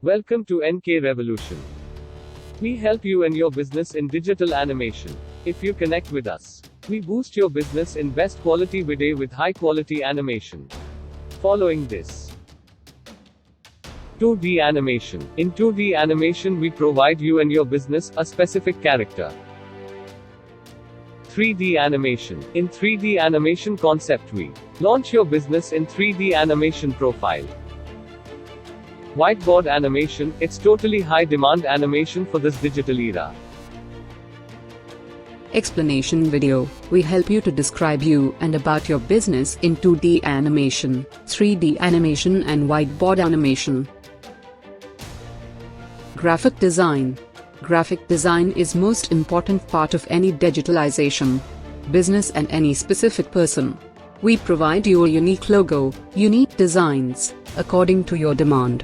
Welcome to NK Revolution. We help you and your business in digital animation. If you connect with us, we boost your business in best quality video with high quality animation. Following this, 2D animation. In 2D animation, we provide you and your business a specific character. 3D animation. In 3D animation concept, we launch your business in 3D animation profile. Whiteboard animation, it's totally high demand animation for this digital era. Explanation video. We help you to describe you and about your business in 2D animation, 3D animation and whiteboard animation. Graphic design. Graphic design is most important part of any digitalization, business and any specific person. We provide you a unique logo, unique designs, according to your demand.